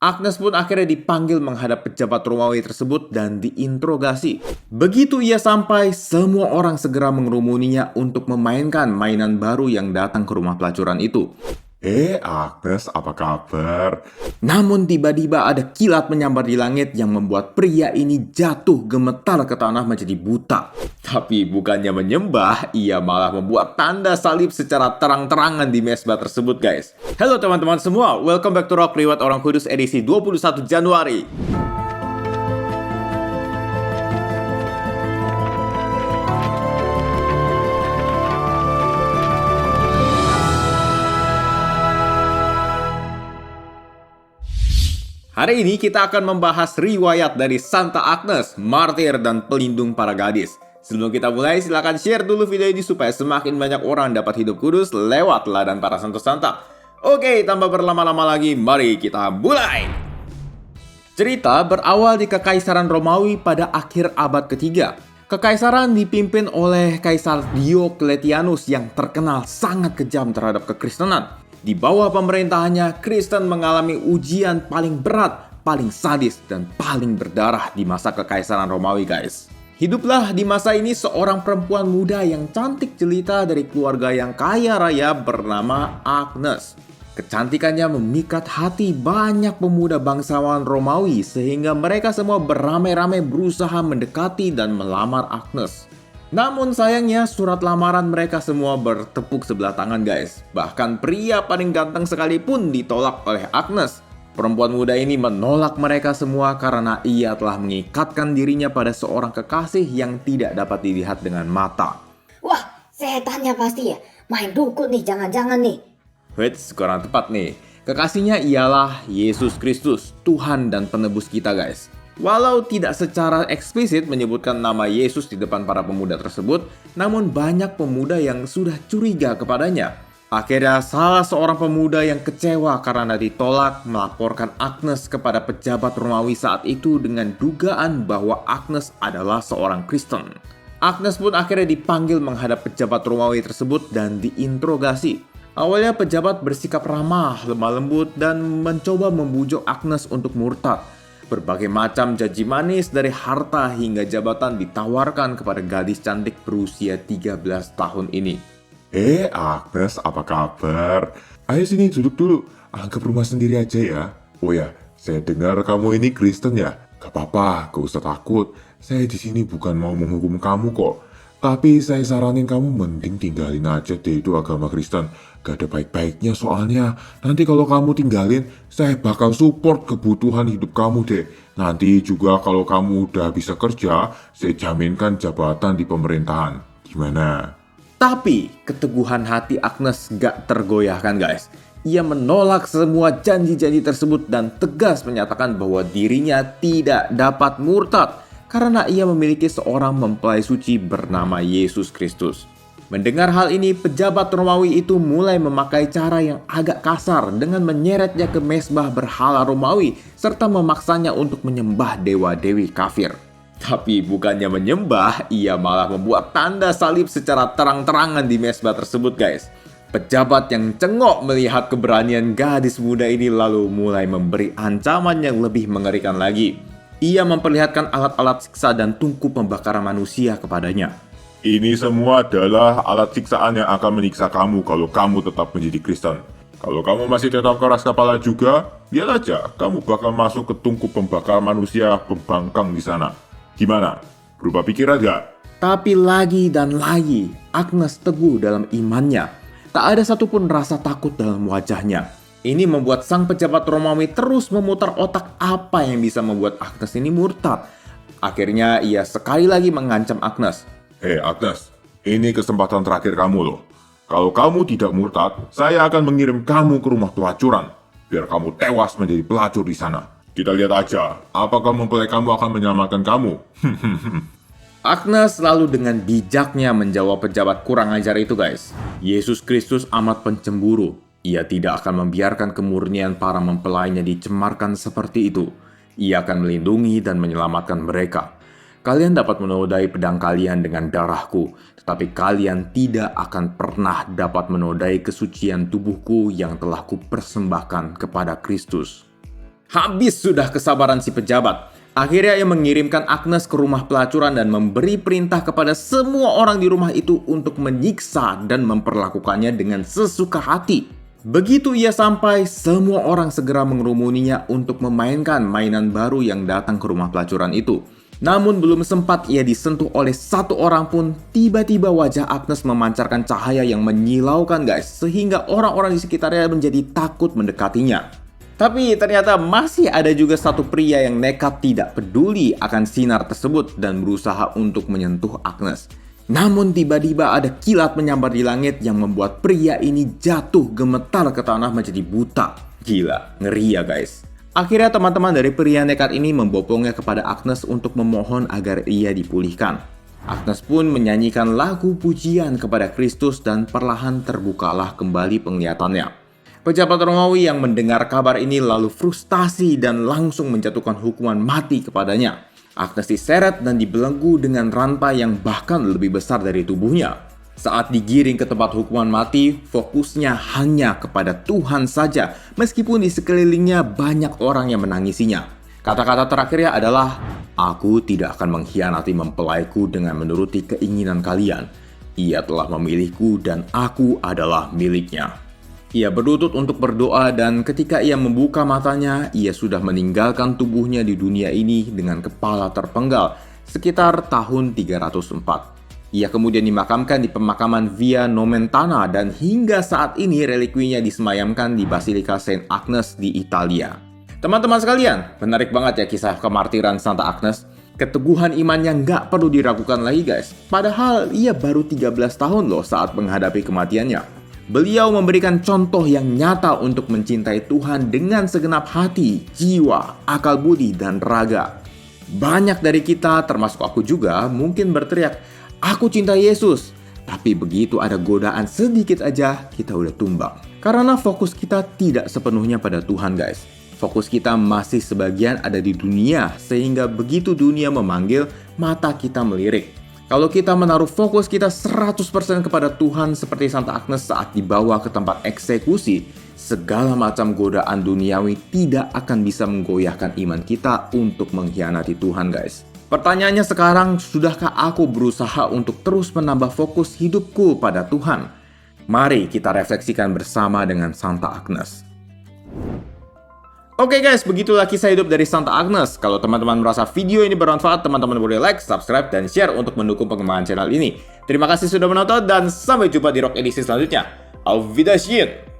Agnes pun akhirnya dipanggil menghadap pejabat Romawi tersebut dan diinterogasi. Begitu ia sampai, semua orang segera mengerumuninya untuk memainkan mainan baru yang datang ke rumah pelacuran itu. Agnes, apa kabar? Namun tiba-tiba ada kilat menyambar di langit yang membuat pria ini jatuh gemetar ke tanah menjadi buta. Tapi bukannya menyembah, ia malah membuat tanda salib secara terang-terangan di mesbah tersebut, guys. Halo teman-teman semua, welcome back to Rock Riwayat Orang Kudus edisi 21 Januari. Hari ini kita akan membahas riwayat dari Santa Agnes, martir dan pelindung para gadis. Sebelum kita mulai, silahkan share dulu video ini supaya semakin banyak orang dapat hidup kudus lewat teladan para santo santa. Oke, tanpa berlama-lama lagi, mari kita mulai! Cerita berawal di Kekaisaran Romawi pada akhir abad ketiga. Kekaisaran dipimpin oleh Kaisar Diocletianus yang terkenal sangat kejam terhadap kekristenan. Di bawah pemerintahannya, Kristen mengalami ujian paling berat, paling sadis, dan paling berdarah di masa Kekaisaran Romawi, guys. Hiduplah di masa ini seorang perempuan muda yang cantik jelita dari keluarga yang kaya raya bernama Agnes. Kecantikannya memikat hati banyak pemuda bangsawan Romawi sehingga mereka semua beramai-ramai berusaha mendekati dan melamar Agnes. Namun sayangnya surat lamaran mereka semua bertepuk sebelah tangan, guys. Bahkan pria paling ganteng sekalipun ditolak oleh Agnes. Perempuan muda ini menolak mereka semua karena ia telah mengikatkan dirinya pada seorang kekasih yang tidak dapat dilihat dengan mata. Wah, setannya pasti ya. Main dukun nih, jangan-jangan nih. Wits, kurang tepat nih. Kekasihnya ialah Yesus Kristus, Tuhan dan penebus kita, guys. Walau tidak secara eksplisit menyebutkan nama Yesus di depan para pemuda tersebut, namun banyak pemuda yang sudah curiga kepadanya. Akhirnya salah seorang pemuda yang kecewa karena ditolak melaporkan Agnes kepada pejabat Romawi saat itu dengan dugaan bahwa Agnes adalah seorang Kristen. Agnes pun akhirnya dipanggil menghadap pejabat Romawi tersebut dan diinterogasi. Awalnya pejabat bersikap ramah, lemah lembut, dan mencoba membujuk Agnes untuk murtad. Berbagai macam janji manis dari harta hingga jabatan ditawarkan kepada gadis cantik berusia 13 tahun ini. Agnes, apa kabar? Ayo sini duduk dulu, anggap rumah sendiri aja ya. Oh ya, saya dengar kamu ini Kristen ya? Gak apa-apa, gak usah takut. Saya di sini bukan mau menghukum kamu kok. Tapi saya saranin kamu mending tinggalin aja deh itu agama Kristen. Gak ada baik-baiknya soalnya. Nanti kalau kamu tinggalin, saya bakal support kebutuhan hidup kamu deh. Nanti juga kalau kamu udah bisa kerja, saya jaminkan jabatan di pemerintahan. Gimana? Tapi keteguhan hati Agnes gak tergoyahkan, guys. Ia menolak semua janji-janji tersebut dan tegas menyatakan bahwa dirinya tidak dapat murtad karena ia memiliki seorang mempelai suci bernama Yesus Kristus. Mendengar hal ini, pejabat Romawi itu mulai memakai cara yang agak kasar dengan menyeretnya ke mesbah berhala Romawi serta memaksanya untuk menyembah dewa-dewi kafir. Tapi bukannya menyembah, ia malah membuat tanda salib secara terang-terangan di mesbah tersebut, guys. Pejabat yang cengok melihat keberanian gadis muda ini lalu mulai memberi ancaman yang lebih mengerikan lagi. Ia memperlihatkan alat-alat siksa dan tungku pembakaran manusia kepadanya. Ini semua adalah alat siksaan yang akan menyiksa kamu kalau kamu tetap menjadi Kristen. Kalau kamu masih tetap keras kepala juga, lihat aja, kamu bakal masuk ke tungku pembakar manusia pembangkang di sana. Gimana? Berubah pikiran gak? Tapi lagi dan lagi, Agnes teguh dalam imannya. Tak ada satupun rasa takut dalam wajahnya. Ini membuat sang pejabat Romawi terus memutar otak apa yang bisa membuat Agnes ini murtad. Akhirnya ia sekali lagi mengancam Agnes. Agnes, ini kesempatan terakhir kamu loh. Kalau kamu tidak murtad, saya akan mengirim kamu ke rumah pelacuran. Biar kamu tewas menjadi pelacur di sana. Kita lihat aja, apakah mempelai kamu akan menyelamatkan kamu. Agnes lalu dengan bijaknya menjawab pejabat kurang ajar itu, guys. Yesus Kristus amat pencemburu. Ia tidak akan membiarkan kemurnian para mempelainya dicemarkan seperti itu. Ia akan melindungi dan menyelamatkan mereka. Kalian dapat menodai pedang kalian dengan darahku, tetapi kalian tidak akan pernah dapat menodai kesucian tubuhku yang telah kupersembahkan kepada Kristus. Habis sudah kesabaran si pejabat. Akhirnya ia mengirimkan Agnes ke rumah pelacuran dan memberi perintah kepada semua orang di rumah itu untuk menyiksa dan memperlakukannya dengan sesuka hati. Begitu ia sampai, semua orang segera mengerumuninya untuk memainkan mainan baru yang datang ke rumah pelacuran itu. Namun belum sempat ia disentuh oleh satu orang pun, tiba-tiba wajah Agnes memancarkan cahaya yang menyilaukan guys, sehingga orang-orang di sekitarnya menjadi takut mendekatinya. Tapi ternyata masih ada juga satu pria yang nekat tidak peduli akan sinar tersebut dan berusaha untuk menyentuh Agnes. Namun tiba-tiba ada kilat menyambar di langit yang membuat pria ini jatuh gemetar ke tanah menjadi buta. Gila, ngeri ya guys. Akhirnya teman-teman dari pria nekat ini membopongnya kepada Agnes untuk memohon agar ia dipulihkan. Agnes pun menyanyikan lagu pujian kepada Kristus dan perlahan terbukalah kembali penglihatannya. Pejabat Romawi yang mendengar kabar ini lalu frustasi dan langsung menjatuhkan hukuman mati kepadanya. Agnes diseret dan dibelenggu dengan rantai yang bahkan lebih besar dari tubuhnya. Saat digiring ke tempat hukuman mati, fokusnya hanya kepada Tuhan saja, meskipun di sekelilingnya banyak orang yang menangisinya. Kata-kata terakhirnya adalah, "Aku tidak akan mengkhianati mempelaiku dengan menuruti keinginan kalian. Ia telah memilihku dan aku adalah miliknya." Ia berlutut untuk berdoa dan ketika ia membuka matanya, ia sudah meninggalkan tubuhnya di dunia ini dengan kepala terpenggal sekitar tahun 304. Ia kemudian dimakamkan di pemakaman Via Nomentana dan hingga saat ini relikwinya disemayamkan di Basilika Saint Agnes di Italia. Teman-teman sekalian, menarik banget ya kisah kemartiran Santa Agnes. Keteguhan imannya nggak perlu diragukan lagi guys. Padahal ia baru 13 tahun loh saat menghadapi kematiannya. Beliau memberikan contoh yang nyata untuk mencintai Tuhan dengan segenap hati, jiwa, akal budi, dan raga. Banyak dari kita, termasuk aku juga, mungkin berteriak, "Aku cinta Yesus." Tapi begitu ada godaan sedikit aja, kita udah tumbang. Karena fokus kita tidak sepenuhnya pada Tuhan guys. Fokus kita masih sebagian ada di dunia, sehingga begitu dunia memanggil, mata kita melirik. Kalau kita menaruh fokus kita 100% kepada Tuhan seperti Santa Agnes saat dibawa ke tempat eksekusi, segala macam godaan duniawi tidak akan bisa menggoyahkan iman kita untuk mengkhianati Tuhan guys. Pertanyaannya sekarang, sudahkah aku berusaha untuk terus menambah fokus hidupku pada Tuhan? Mari kita refleksikan bersama dengan Santa Agnes. Oke guys, begitulah kisah hidup dari Santa Agnes. Kalau teman-teman merasa video ini bermanfaat, teman-teman boleh like, subscribe, dan share untuk mendukung pengembangan channel ini. Terima kasih sudah menonton dan sampai jumpa di Rock edisi selanjutnya. Auf Wiedersehen!